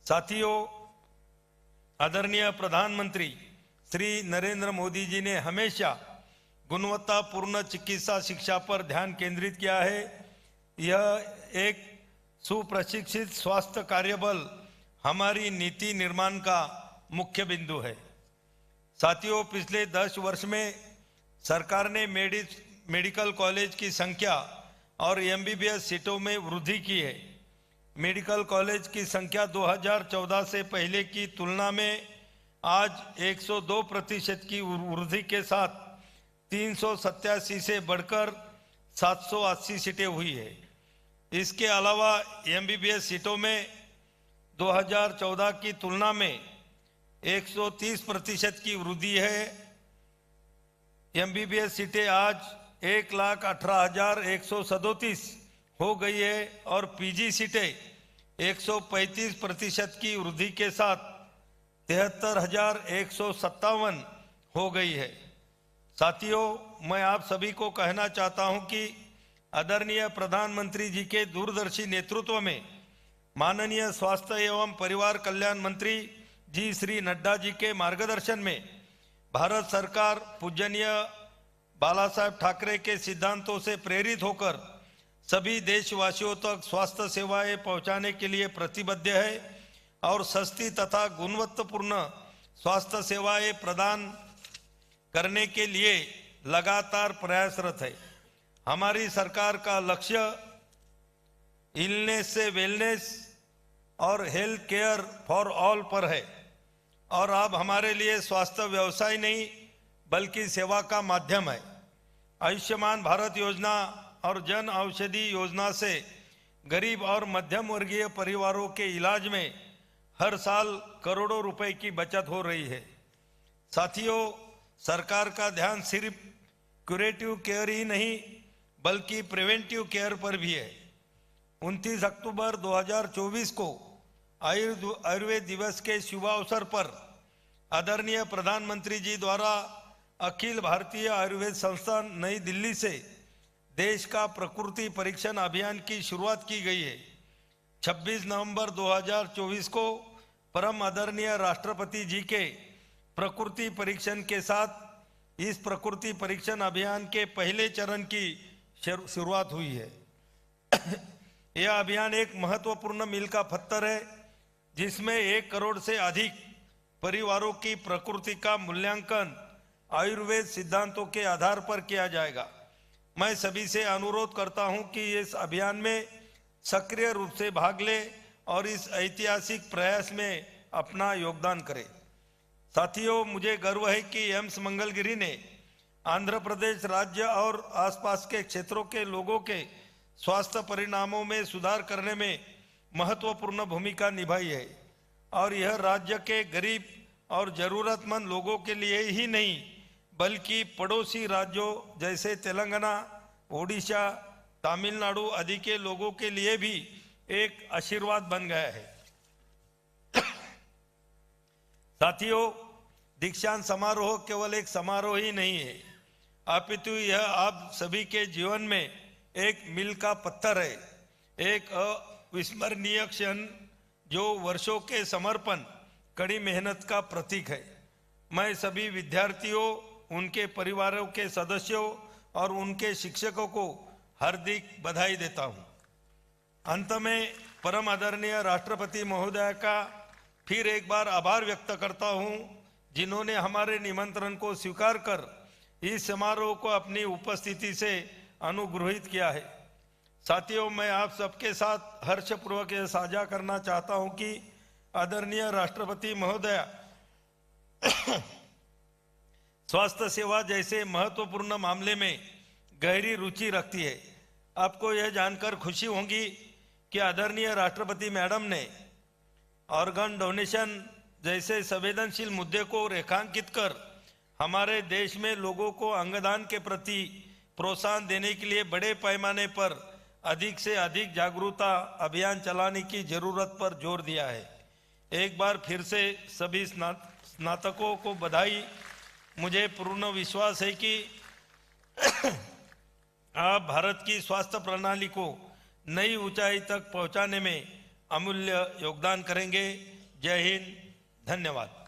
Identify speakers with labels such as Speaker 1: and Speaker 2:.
Speaker 1: साथियों, आदरणीय प्रधानमंत्री श्री नरेंद्र मोदी जी ने हमेशा गुणवत्तापूर्ण चिकित्सा शिक्षा पर ध्यान केंद्रित किया है। यह एक सुप्रशिक्षित स्वास्थ्य कार्यबल हमारी नीति निर्माण का मुख्य बिंदु है। साथियों, पिछले 10 वर्ष में सरकार ने मेडिकल कॉलेज की संख्या और एमबीबीएस सीटों में वृद्धि की है। मेडिकल कॉलेज की संख्या 2014 से पहले की तुलना में आज 102% की वृद्धि के साथ 387 से बढ़कर 780 सीटें हुई है। इसके अलावा एमबीबीएस सीटों में 2014 की तुलना में 130% की वृद्धि है। एमबीबीएस सीटें आज 1,18,137 हो गई है और पीजी सीटें 135% की वृद्धि के साथ 73,157 हो गई है। साथियों, मैं आप सभी को कहना चाहता हूं कि आदरणीय प्रधानमंत्री जी के दूरदर्शी नेतृत्व में माननीय स्वास्थ्य एवं परिवार कल्याण मंत्री जी श्री नड्डा जी के मार्गदर्शन में भारत सरकार पूजनीय बाला साहेब ठाकरे के सिद्धांतों से प्रेरित होकर सभी देशवासियों तक स्वास्थ्य सेवाएं पहुंचाने के लिए प्रतिबद्ध है और सस्ती तथा गुणवत्तापूर्ण स्वास्थ्य सेवाएं प्रदान करने के लिए लगातार प्रयासरत है। हमारी सरकार का लक्ष्य इलनेस से वेलनेस और हेल्थ केयर फॉर ऑल पर है और अब हमारे लिए स्वास्थ्य व्यवसाय नहीं बल्कि सेवा का माध्यम है। आयुष्मान भारत योजना और जन औषधि योजना से गरीब और मध्यम वर्गीय परिवारों के इलाज में हर साल करोड़ों रुपए की बचत हो रही है। साथियों, सरकार का ध्यान सिर्फ क्यूरेटिव केयर ही नहीं बल्कि प्रिवेंटिव केयर पर भी है। 29 अक्टूबर 2024 को आयुर्वेद दिवस के शुभ अवसर पर आदरणीय प्रधानमंत्री जी द्वारा अखिल भारतीय आयुर्वेद संस्थान नई दिल्ली से देश का प्रकृति परीक्षण अभियान की शुरुआत की गई है। 26 नवंबर 2024 को परम आदरणीय राष्ट्रपति जी के प्रकृति परीक्षण के साथ इस प्रकृति परीक्षण अभियान के पहले चरण की शुरुआत हुई है। यह अभियान एक महत्वपूर्ण मील का पत्थर है जिसमें 1 करोड़ से अधिक परिवारों की प्रकृति का मूल्यांकन आयुर्वेद सिद्धांतों के आधार पर किया जाएगा। मैं सभी से अनुरोध करता हूं कि इस अभियान में सक्रिय रूप से भाग ले और इस ऐतिहासिक प्रयास में अपना योगदान करें। साथियों, मुझे गर्व है कि एम्स मंगलगिरी ने आंध्र प्रदेश राज्य और आसपास के क्षेत्रों के लोगों के स्वास्थ्य परिणामों में सुधार करने में महत्वपूर्ण भूमिका निभाई है और यह राज्य के गरीब और जरूरतमंद लोगों के लिए ही नहीं बल्कि पड़ोसी राज्यों जैसे तेलंगाना, ओडिशा, तमिलनाडु आदि के लोगों के लिए भी एक आशीर्वाद बन गया है। साथियों, दीक्षांत समारोह केवल एक समारोह ही नहीं है अपितु यह आप सभी के जीवन में एक मील का पत्थर है, एक अविस्मरणीय क्षण जो वर्षों के समर्पण कड़ी मेहनत का प्रतीक है। मैं सभी विद्यार्थियों, उनके परिवारों के सदस्यों और उनके शिक्षकों को हार्दिक बधाई देता हूं। अंत में परम आदरणीय राष्ट्रपति महोदय का फिर एक बार आभार व्यक्त करता हूं जिन्होंने हमारे निमंत्रण को स्वीकार कर इस समारोह को अपनी उपस्थिति से अनुग्रहित किया है। साथियों, मैं आप सबके साथ हर्षपूर्वक यह साझा करना चाहता हूं कि आदरणीय राष्ट्रपति महोदय स्वास्थ्य सेवा जैसे महत्वपूर्ण मामले में गहरी रुचि रखती है। आपको यह जानकर खुशी होगी कि आदरणीय राष्ट्रपति मैडम ने ऑर्गन डोनेशन जैसे संवेदनशील मुद्दे को रेखांकित कर हमारे देश में लोगों को अंगदान के प्रति प्रोत्साहन देने के लिए बड़े पैमाने पर अधिक से अधिक जागरूकता अभियान चलाने की जरूरत पर जोर दिया है। एक बार फिर से सभी स्नातकों को बधाई। मुझे पूर्ण विश्वास है कि आप भारत की स्वास्थ्य प्रणाली को नई ऊंचाई तक पहुंचाने में अमूल्य योगदान करेंगे। जय हिंद, धन्यवाद।